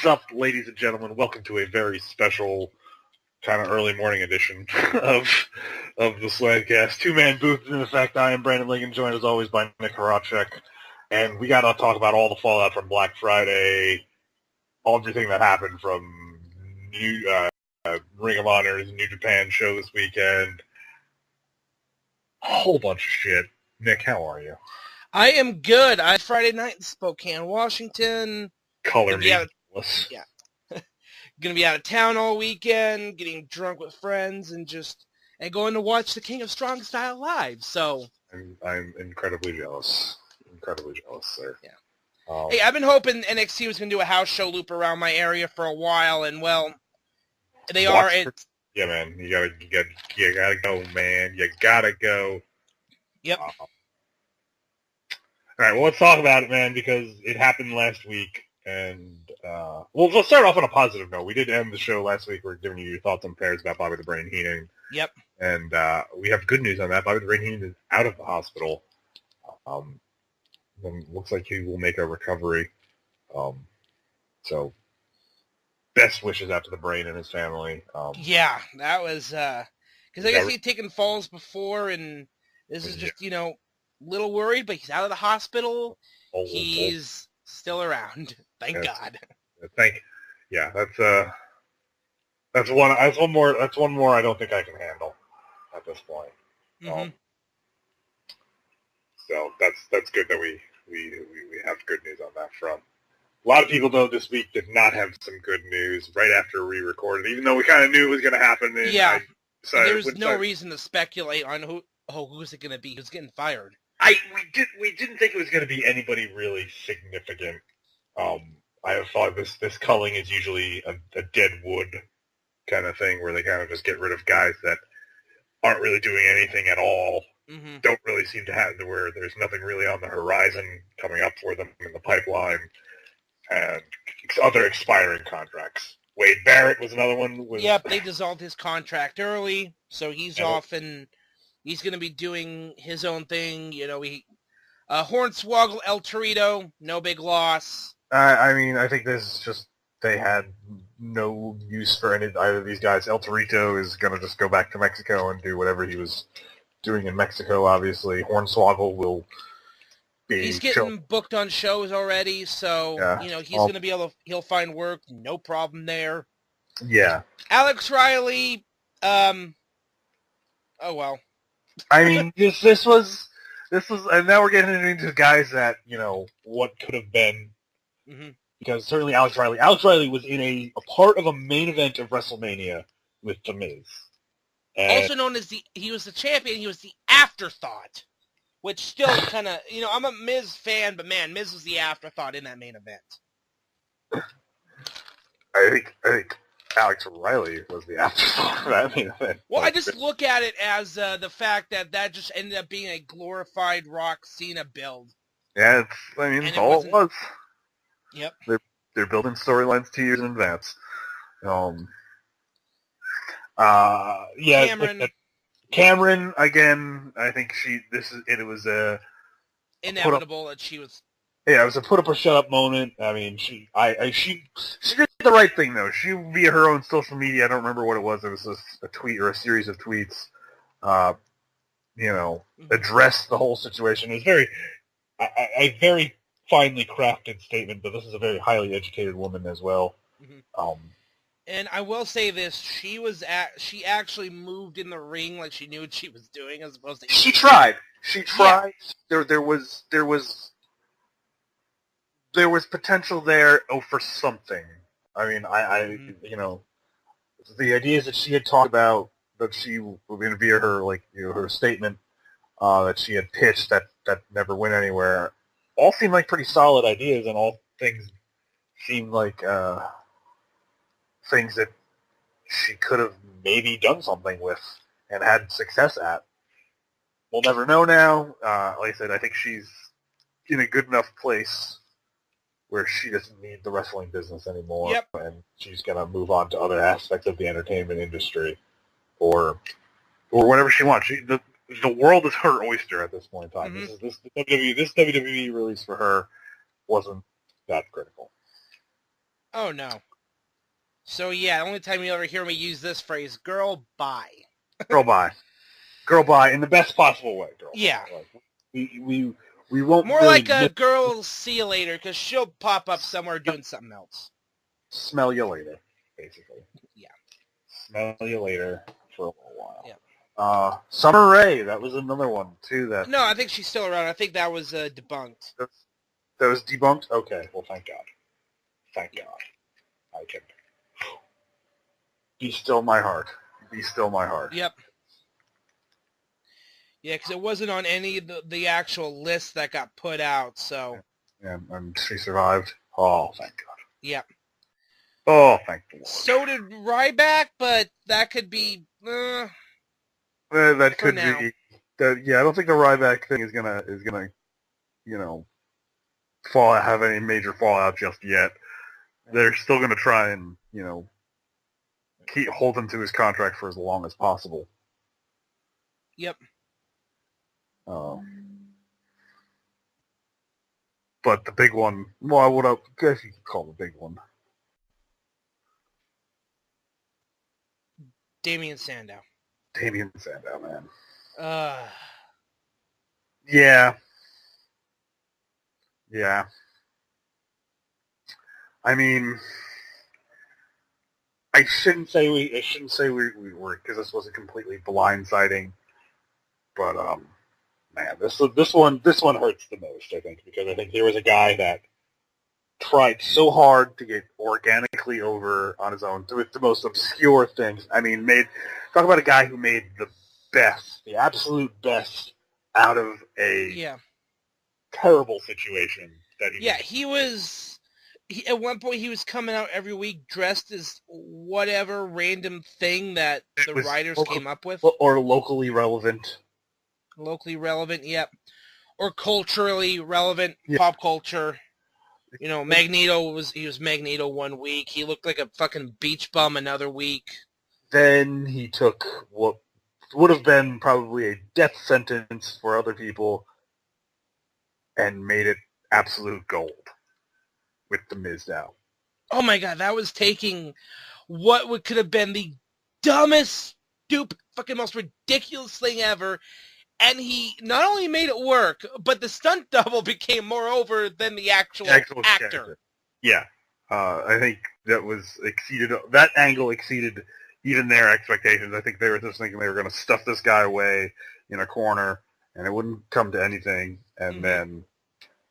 up, ladies and gentlemen? Welcome to a very special, kind of early morning edition of the Slamcast. Two-man booth. In effect, I am Brandon Liggan, joined as always by Nick Horaceck. And we got to talk about all the fallout from Black Friday, everything that happened from Ring of Honor's New Japan show this weekend. A whole bunch of shit. Nick, how are you? I am good. I Friday night in Spokane, Washington. Color me. Yeah. Gonna be out of town all weekend, getting drunk with friends, and going to watch the King of Strong Style live. So I'm incredibly jealous. Incredibly jealous, sir. Yeah. Hey, I've been hoping NXT was gonna do a house show loop around my area for a while, and well, they are. Yeah, man. You gotta go, man. You gotta go. Yep. All right, well, let's talk about it, man, because it happened last week. And, let's start off on a positive note. We did end the show last week. We're giving you your thoughts on pairs about Bobby the Brain Heenan. Yep. And we have good news on that. Bobby the Brain Heenan is out of the hospital. And looks like he will make a recovery. So, best wishes out to the Brain and his family. Yeah, that was, because I guess he'd taken falls before, and this is just, a little worried, but he's out of the hospital. He's still around. Thank God. That's one more I don't think I can handle at this point. Mm-hmm. So that's good that we have good news on that front. A lot of people though this week did not have some good news right after we recorded, even though we kind of knew it was going to happen. Yeah, there's no reason to speculate on who's it going to be, who's getting fired. We didn't think it was going to be anybody really significant. I thought this culling is usually a dead wood kind of thing where they kind of just get rid of guys that aren't really doing anything at all. Mm-hmm. Don't really seem to have where there's nothing really on the horizon coming up for them in the pipeline, and other expiring contracts. Wade Barrett was another one. Yep, they dissolved his contract early, so he's off and he's going to be doing his own thing. Hornswoggle El Torito, no big loss. I think this is just they had no use for either of these guys. El Torito is going to just go back to Mexico and do whatever he was doing in Mexico, obviously. Hornswoggle will be... He's getting booked on shows already, so, he's going to be able to... He'll find work, no problem there. Yeah. Alex Riley, oh well. I mean, this was, and now we're getting into guys that, what could have been. Mm-hmm. Because certainly Alex Riley was in a part of a main event of WrestleMania with The Miz. And also known as he was the champion, he was the afterthought, which still kind of, I'm a Miz fan, but man, Miz was the afterthought in that main event. I think Alex Riley was the afterthought for that main event. Well, I just look at it as the fact that just ended up being a glorified Rock Cena build. Yeah, it's all it was. Yep. They're building storylines 2 years in advance. Cameron again. I think it was inevitable that she was. Yeah, it was a put up or shut up moment. I mean, she did the right thing though. She via her own social media. I don't remember what it was. It was a tweet or a series of tweets. Addressed the whole situation. It was very, a very finely crafted statement, but this is a very highly educated woman as well. Mm-hmm. And I will say this: she actually moved in the ring like she knew what she was doing, as opposed to she tried. Yeah. There was potential there for something. I mean, the ideas that she had talked about that she via her her statement that she had pitched that never went anywhere. All seem like pretty solid ideas, and all things seem like things that she could have maybe done something with and had success at. We'll never know now. Like I said, I think she's in a good enough place where she doesn't need the wrestling business anymore, yep. And she's going to move on to other aspects of the entertainment industry or whatever she wants. The world is her oyster at this point in time. Mm-hmm. This WWE release for her wasn't that critical. Oh, no. So, yeah, the only time you ever hear me use this phrase, girl, bye. Girl, bye. Girl, bye, in the best possible way, girl. Yeah. Like, we won't More really like a girl, see you later, because she'll pop up somewhere doing something else. Smell you later, basically. Yeah. Smell you later for a little while. Yeah. Summer Rae, that was another one, too. That No, I think she's still around. I think that was debunked. That was debunked? Okay, well, thank God. Thank God. I can... Be still my heart. Be still my heart. Yep. Yeah, because it wasn't on any of the actual lists that got put out, so... And she survived. Oh, thank God. Yep. Oh, thank the Lord. So did Ryback, but that could be... that could now. be... I don't think the Ryback thing is gonna, have any major fallout just yet. They're still gonna try and, hold him to his contract for as long as possible. Yep. But the big one, well, what I guess you could call the big one. Damien Sandow. Damien Sandow, man. Yeah. I mean, I shouldn't say we were, because this was a completely blindsiding. But man, this one hurts the most, I think, because I think here was a guy that tried so hard to get organically over on his own with the most obscure things. I mean, talk about a guy who made the absolute best out of a terrible situation that he Yeah, he was... at one point, he was coming out every week dressed as whatever random thing that the writers came up with. Or locally relevant. Locally relevant, yep. Or culturally relevant, pop culture. Magneto was Magneto one week. He looked like a fucking beach bum another week. Then he took what would have been probably a death sentence for other people and made it absolute gold with The Miz now. Oh my God, that was taking what could have been the dumbest, stupid, fucking most ridiculous thing ever, and he not only made it work, but the stunt double became more over than the actual actor. Character. Yeah. I think that angle exceeded even their expectations. I think they were just thinking they were going to stuff this guy away in a corner, and it wouldn't come to anything, and then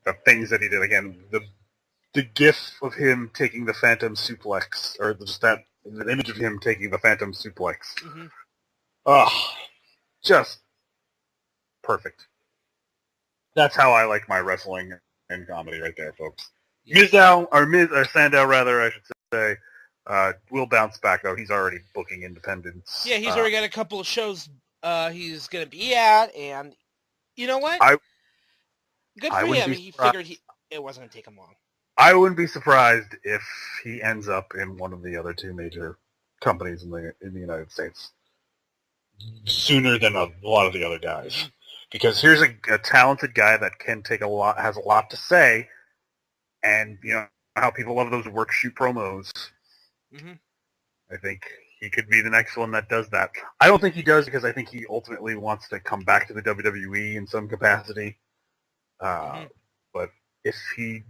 the things that he did, again, the gif of him taking the Phantom Suplex, or just the image of him taking the Phantom Suplex. Just perfect. That's how I like my wrestling and comedy right there, folks. Sandow, I should say, will bounce back, though. He's already booking independents. Yeah, he's already got a couple of shows he's going to be at, and you know what? Good for him. He figured it wasn't going to take him long. I wouldn't be surprised if he ends up in one of the other two major companies in the United States sooner than a lot of the other guys. Because here's a talented guy that has a lot to say, and you know how people love those work shoot promos. I think he could be the next one that does that. I don't think he does, because I think he ultimately wants to come back to the WWE in some capacity. But if he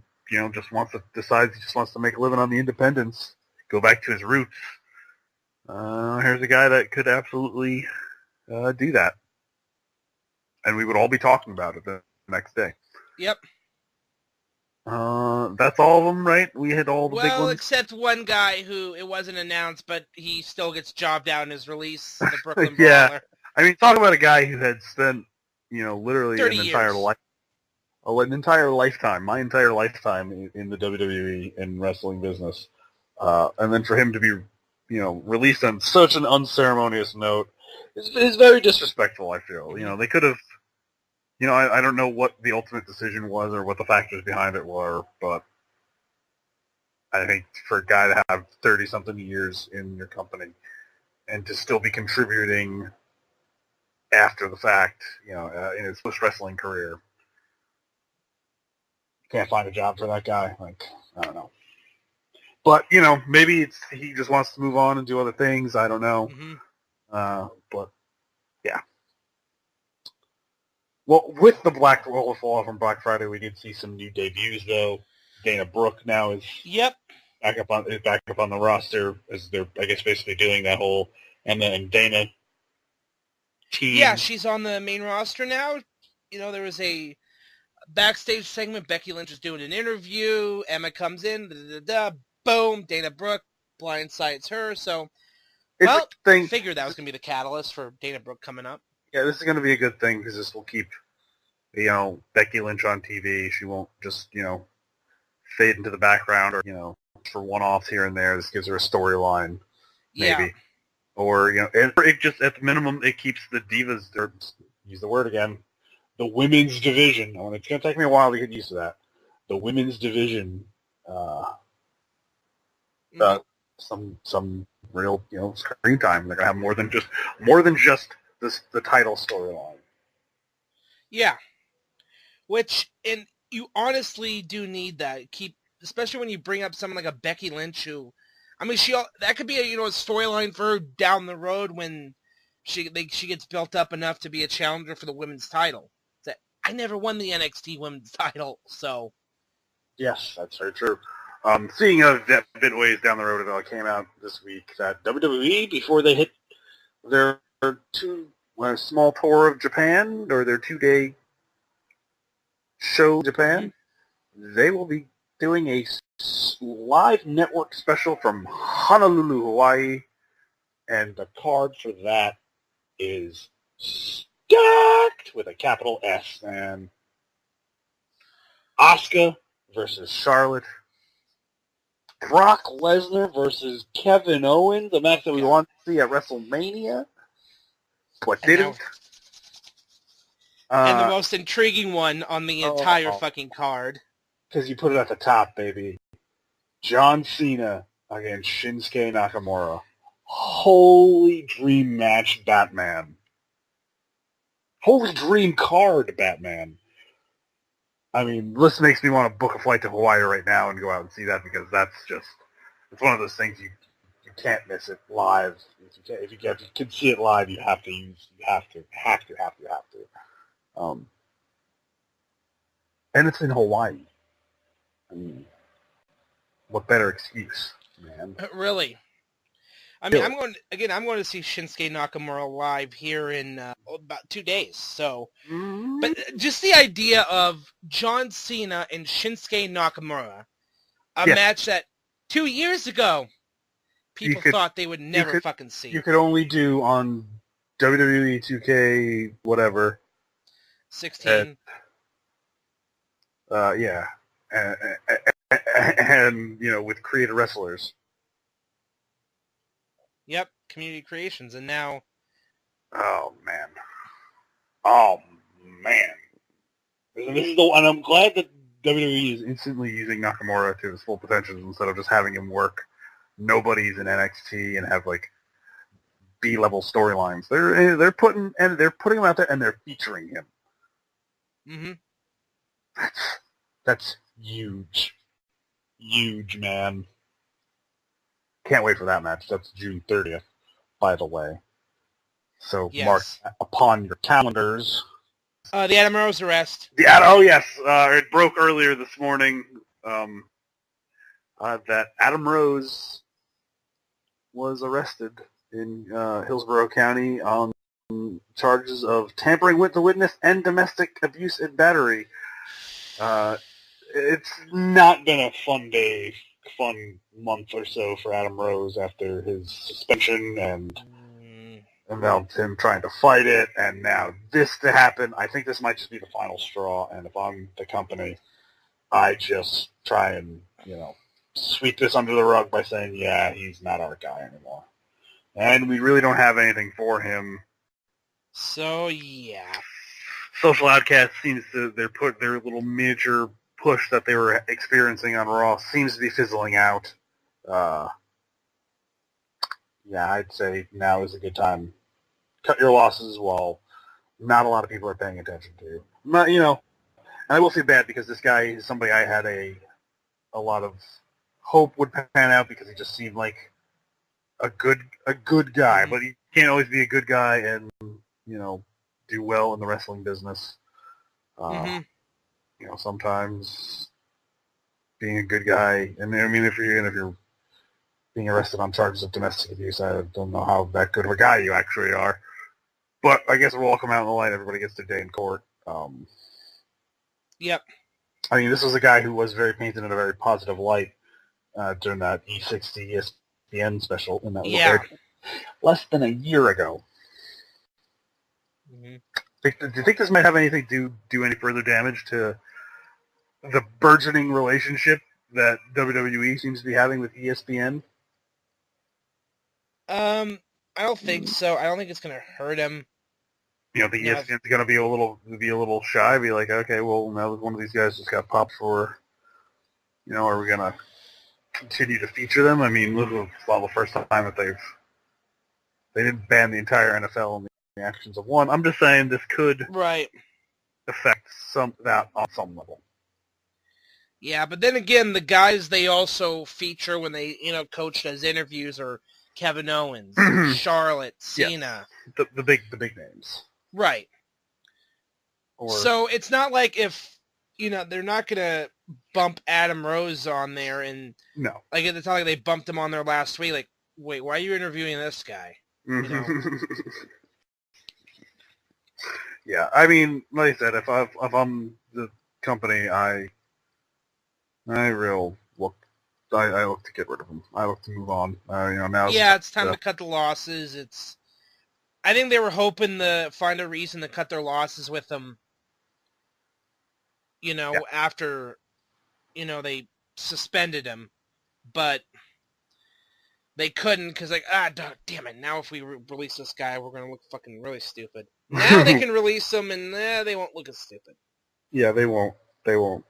decides he just wants to make a living on the independents, go back to his roots, here's a guy that could absolutely do that. And we would all be talking about it the next day. Yep. That's all of them, right? We hit all the big ones? Well, except one guy who it wasn't announced, but he still gets jobbed out in his release, the Brooklyn Brawler. I mean, talk about a guy who had spent, literally my entire lifetime in the WWE and wrestling business. And then for him to be, released on such an unceremonious note is very disrespectful, I feel. They could have, I don't know what the ultimate decision was or what the factors behind it were, but I think for a guy to have 30-something years in your company and to still be contributing after the fact, in his post-wrestling career, can't find a job for that guy. I don't know. But, maybe he just wants to move on and do other things. I don't know. Mm-hmm. But, yeah. Well, with the Black Fall from Black Friday, we did see some new debuts, though. Dana Brooke now is back up on the roster, as they're, I guess, basically doing that whole and Dana team. Yeah, she's on the main roster now. There was a backstage segment. Becky Lynch is doing an interview. Emma comes in. Boom. Dana Brooke blindsides her. So, figured that was going to be the catalyst for Dana Brooke coming up. Yeah, this is going to be a good thing because this will keep, Becky Lynch on TV. She won't just, fade into the background or, for one-offs here and there. This gives her a storyline, maybe. Yeah. Or, it just, at the minimum, it keeps the divas, or use the word again, the women's division. It's going to take me a while to get used to that. The women's division, some real, screen time. They're going to have more than just the title storyline. Yeah. And you honestly do need that. Especially when you bring up someone like a Becky Lynch who, that could be a storyline for her down the road when she gets built up enough to be a challenger for the women's title. I never won the NXT women's title, so. Yes, that's very true. Seeing a bit ways down the road, it came out this week that WWE, before they hit their small tour of Japan, or their 2-day show in Japan, they will be doing a live network special from Honolulu, Hawaii, and the card for that is stacked with a capital S, and Asuka versus Charlotte, Brock Lesnar versus Kevin Owens, a match that we wanted to see at WrestleMania, but didn't. And the most intriguing one on the entire fucking card. Because you put it at the top, baby. John Cena against Shinsuke Nakamura. Holy dream match, Batman. Holy dream card, Batman. This makes me want to book a flight to Hawaii right now and go out and see that, because it's one of those things you can't miss it live. If you can see it live, you have to. And it's in Hawaii. What better excuse, man? Really? I'm going to see Shinsuke Nakamura live here in about 2 days. So, but just the idea of John Cena and Shinsuke Nakamura, a match that 2 years ago people thought they would never fucking see. You could only do on WWE 2K whatever 16. Yeah, and with creative wrestlers. Yep, Community Creations, and now. Oh man. And I'm glad that WWE is instantly using Nakamura to his full potential instead of just having him work nobodies in NXT and have B-level storylines. They're putting him out there and they're featuring him. Mm-hmm. That's huge. Huge, man. Can't wait for that match. That's June 30th, by the way. So mark upon your calendars. The Adam Rose arrest. Yes. It broke earlier this morning that Adam Rose was arrested in Hillsborough County on charges of tampering with the witness and domestic abuse and battery. It's not been a fun month or so for Adam Rose after his suspension and now him trying to fight it, and now this to happen. I think this might just be the final straw, and if I'm the company, I just try and, sweep this under the rug by saying, yeah, he's not our guy anymore. And we really don't have anything for him. So, yeah. Social Outcast seems to, their little miniature push that they were experiencing on Raw seems to be fizzling out. Yeah, I'd say now is a good time. Cut your losses while not a lot of people are paying attention to. And I will feel bad because this guy is somebody I had a lot of hope would pan out because he just seemed like a good guy. Mm-hmm. But you can't always be a good guy and do well in the wrestling business. Mm-hmm. Sometimes being a good guy, and I mean, if you're being arrested on charges of domestic abuse, I don't know how that good of a guy you actually are. But I guess it will all come out in the light. Everybody gets their day in court. Yep. I mean, this was a guy who was very painted in a very positive light during that E60 ESPN special in that less than a year ago. Mm-hmm. Do you think this might have anything to do any further damage to the burgeoning relationship that WWE seems to be having with ESPN? I don't think so. I don't think it's going to hurt him. The ESPN's going to be a little shy, be like, okay, well, now that one of these guys just got popped for, are we going to continue to feature them? I mean, this was the first time that they didn't ban the entire NFL in the actions of one. I'm just saying this could affect that on some level. Yeah, but then again, the guys they also feature when they, coached as interviews are Kevin Owens, Charlotte, Cena. Yes. The big names. Right. So it's not like if, they're not going to bump Adam Rose on there and... No. Like, it's not like they bumped him on there last week. Like, wait, why are you interviewing this guy? Yeah, I mean, like I said, if I'm the company, I look to get rid of him. I look to move on. Now. Yeah, it's time to cut the losses. I think they were hoping to find a reason to cut their losses with him. After, they suspended him, but they couldn't because damn it! Now if we release this guy, we're gonna look fucking really stupid. Now they can release him, and they won't look as stupid. Yeah, they won't. They won't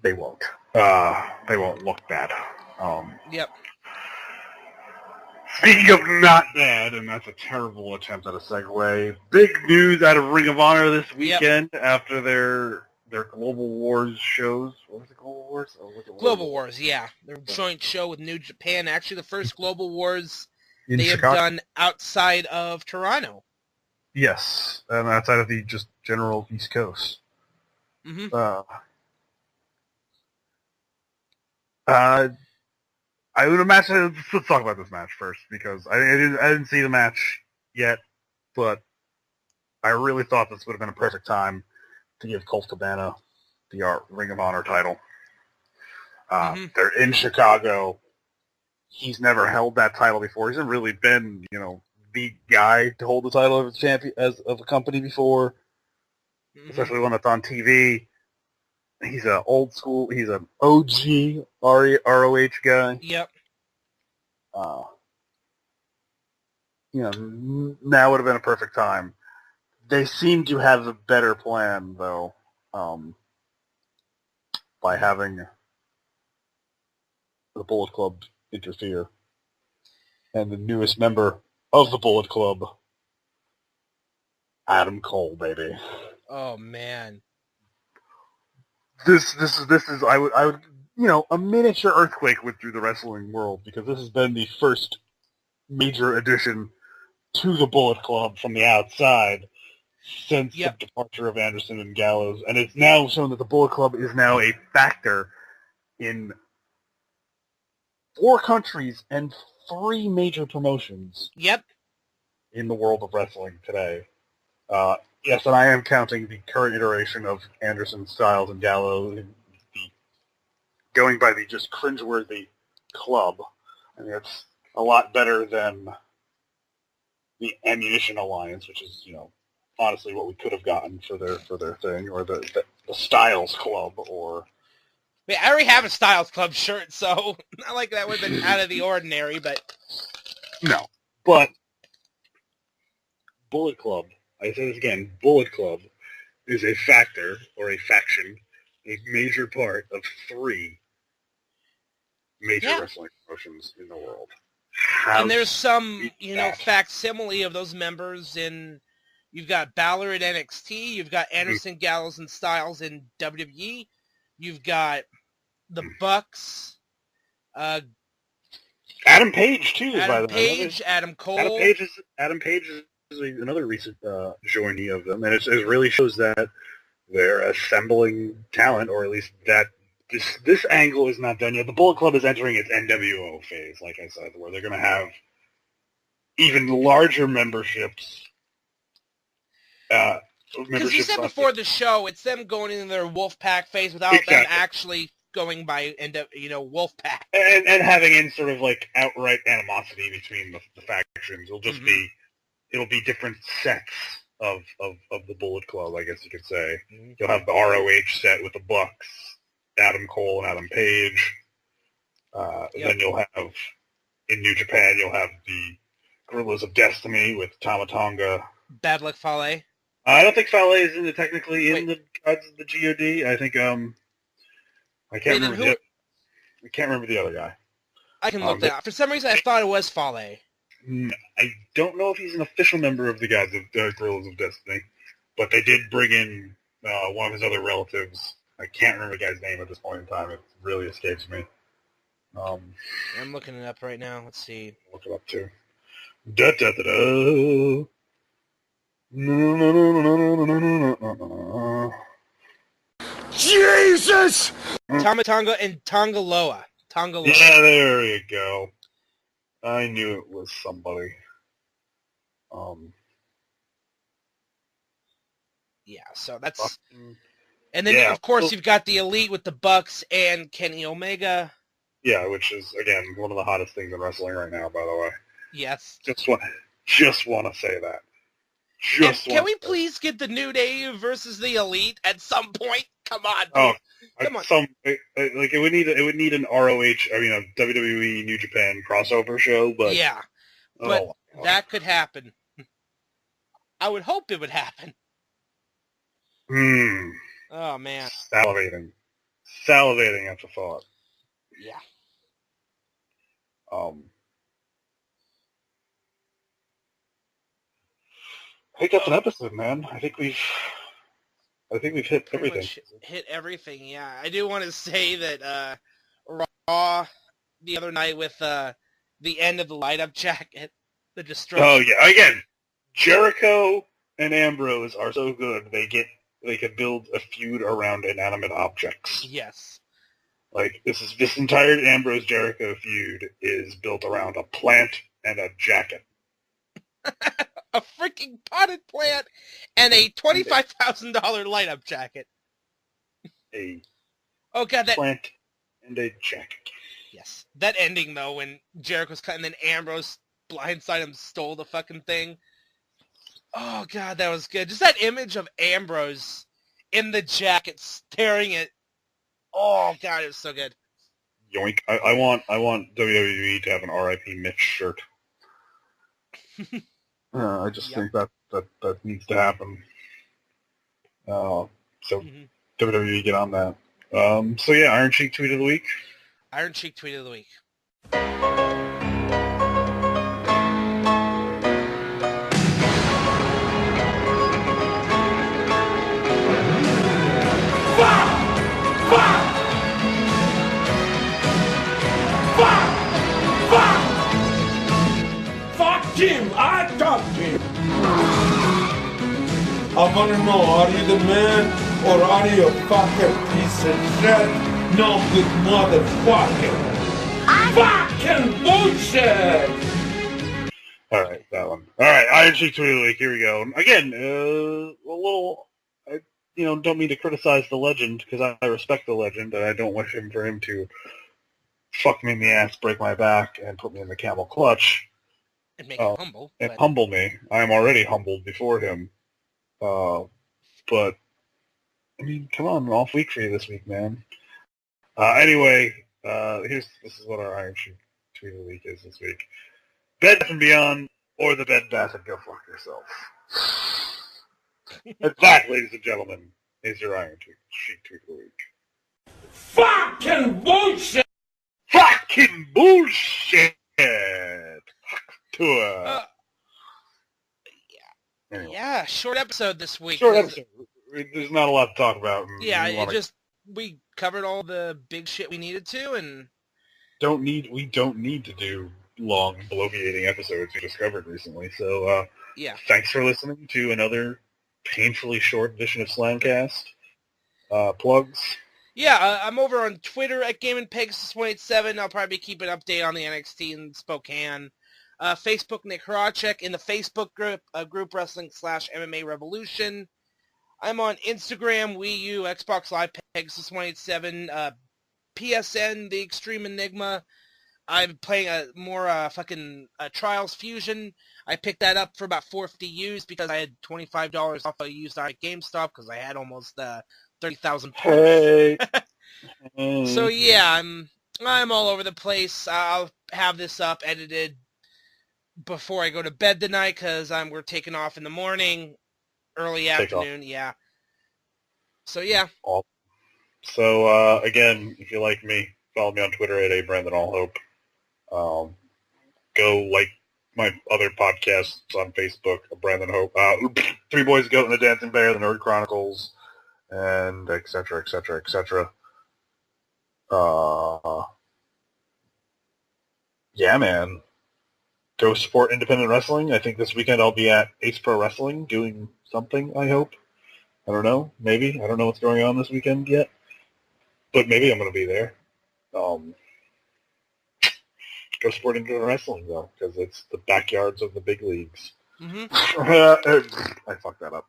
look bad. Yep. Speaking of not bad, and that's a terrible attempt at a segue, big news out of Ring of Honor this weekend after their Global Wars shows. What was it, Global Wars? Global Wars, yeah. Their joint show with New Japan. Actually, the first Global Wars in they Chicago? Have done outside of Toronto. Yes, and outside of the just general East Coast. Mm-hmm. I would imagine. Let's talk about this match first because I didn't see the match yet, but I really thought this would have been a perfect time to give Colt Cabana the Ring of Honor title. They're in Chicago. He's never held that title before. He's never really been, the guy to hold the title of a champion of a company before, especially one that's on TV. He's an old school. He's an OG ROH guy. Yep. Now would have been a perfect time. They seem to have a better plan, though, by having the Bullet Club interfere. And the newest member of the Bullet Club, Adam Cole, baby. Oh, man. This is I would a miniature earthquake went through the wrestling world because this has been the first major addition to the Bullet Club from the outside since the departure of Anderson and Gallows, and it's now shown that the Bullet Club is now a factor in 4 countries and 3 major promotions. Yep. In the world of wrestling today. Yes, and I am counting the current iteration of Anderson, Styles, and Gallows, going by the just cringeworthy club. I mean, it's a lot better than the Ammunition Alliance, which is, honestly what we could have gotten for their thing, or the Styles Club, or... Wait, I already have a Styles Club shirt, so not like that would have been out of the ordinary, but... No, but Bullet Club, I say this again, Bullet Club is a factor, or a faction, a major part of 3 major wrestling promotions in the world. And there's some, facsimile of those members in... You've got Balor at NXT, you've got Anderson, Gallows, and Styles in WWE, you've got the Bucks. Adam Page too, by the way. Adam Cole. Adam Page is another recent joinee of them, and it really shows that they're assembling talent, or at least that this angle is not done yet. The Bullet Club is entering its NWO phase, like I said, where they're going to have even larger memberships. Because you said before the show, it's them going into their Wolfpack phase without them actually going by Wolfpack. And having in sort of like outright animosity between the factions. It'll be different sets of the Bullet Club, I guess you could say. Mm-hmm. You'll have the ROH set with the Bucks, Adam Cole and Adam Page. Then you'll have, in New Japan, you'll have the Guerrillas of Destiny with Tama Tonga. Bad Luck Fale. I don't think Fale is technically in the gods of the GOD. I think I can't remember the other guy. I can look that up. For some reason, I thought it was Fale. I don't know if he's an official member of the gods of Guerrillas of Destiny, but they did bring in one of his other relatives. I can't remember the guy's name at this point in time. It really escapes me. I'm looking it up right now. Let's see. Look it up too. Da da da da. Jesus! Tama Tonga and Tongaloa. Yeah, there you go. I knew it was somebody. Yeah, so that's... And then, of course, you've got the Elite with the Bucks and Kenny Omega. Yeah, which is, again, one of the hottest things in wrestling right now, by the way. Yes. Just want to say that. Can we please get the New Day versus the Elite at some point? Come on. Come on. It would need an ROH, a WWE New Japan crossover show, but yeah, but that could happen. I would hope it would happen. Oh man. Salivating at the thought. Yeah. I think that's an episode, man. I think we've hit everything. Hit everything, yeah. I do want to say that Raw the other night with the end of the light-up jacket, the destruction. Oh yeah, again, Jericho and Ambrose are so good. They could build a feud around inanimate objects. Yes. Like this entire Ambrose Jericho feud is built around a plant and a jacket. A freaking potted plant and a $25,000 light-up jacket. Plant and a jacket. Yes. That ending, though, when Jericho's cut and then Ambrose blindsided him, stole the fucking thing. Oh, God, that was good. Just that image of Ambrose in the jacket staring at... Oh, God, it was so good. Yoink. I want WWE to have an RIP Mitch shirt. I just think that needs to happen. WWE, get on that. So yeah, Iron Sheik tweet of the week. Iron Sheik tweet of the week. Jim, I talked to him. I want to know, are you the man or are you a fucking piece of shit? No good motherfucker. Fucking bullshit! Alright, that one. Alright, Iron Sheik tweet of the week, here we go. Again, don't mean to criticize the legend, because I respect the legend, and I don't wish for him to fuck me in the ass, break my back, and put me in the camel clutch. And make him humble. And humble me. I am already humbled before him. But, I mean, come on, an off week for you this week, man. Anyway, this is what our Iron Sheik tweet of the week is this week. Bed Bath & Beyond, or the Bed Bath and go fuck yourself. And that, ladies and gentlemen, is your Iron Sheik tweet of the week. Fucking bullshit! Fucking bullshit! Anyway. Yeah, short episode this week. Short episode. There's not a lot to talk about. Yeah, we covered all the big shit we needed to, and we don't need to do long, bloviating episodes we discovered recently. So, yeah. Thanks for listening to another painfully short edition of Slamcast. Plugs? Yeah, I'm over on Twitter at GameandPegs187. I'll probably keep an update on the NXT in Spokane. Facebook, Nick Horaceck, in the Facebook group Wrestling/MMA Revolution. I'm on Instagram, Wii U, Xbox Live, Pegs187, PSN, The Extreme Enigma. I'm playing more Trials Fusion. I picked that up for about $4.50 used because I had $25 off a used on GameStop because I had almost 30,000 points. Hey. So yeah, I'm all over the place. I'll have this up edited before I go to bed tonight because we're taking off in the morning, early afternoon. Yeah. So yeah. So again, if you like me, follow me on Twitter at @BrandonAllHope. Go like my other podcasts on Facebook, Brandon Hope, Three Boys, Goat, and the Dancing Bear, the Nerd Chronicles, and et cetera, et cetera, et cetera. Yeah, man. Go support independent wrestling. I think this weekend I'll be at Ace Pro Wrestling doing something, I hope. I don't know. Maybe. I don't know what's going on this weekend yet. But maybe I'm going to be there. Go support independent wrestling, though, because it's the backyards of the big leagues. Mm-hmm. I fucked that up.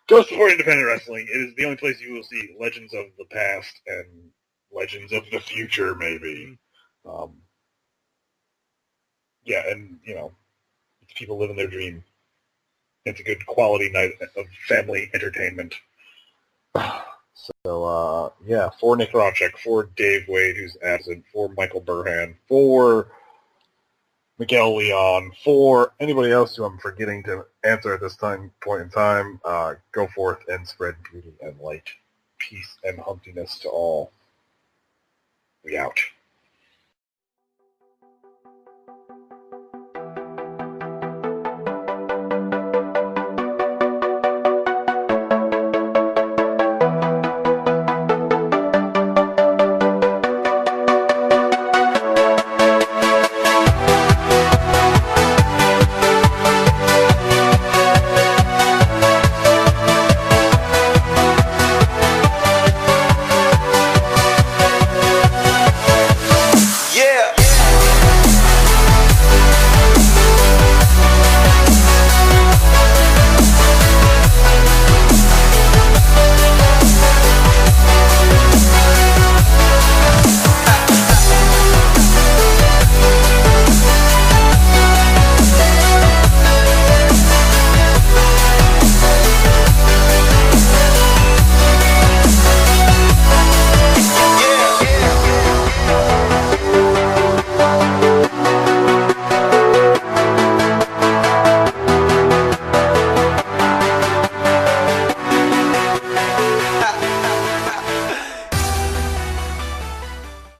Go support independent wrestling. It is the only place you will see legends of the past and legends of the future, maybe. Yeah, and, it's people living their dream. It's a good quality night of family entertainment. So, for Nick Rochek, for Dave Wade, who's absent, for Michael Burhan, for Miguel Leon, for anybody else who I'm forgetting to answer at this point in time, go forth and spread beauty and light, peace and humptiness to all. We out.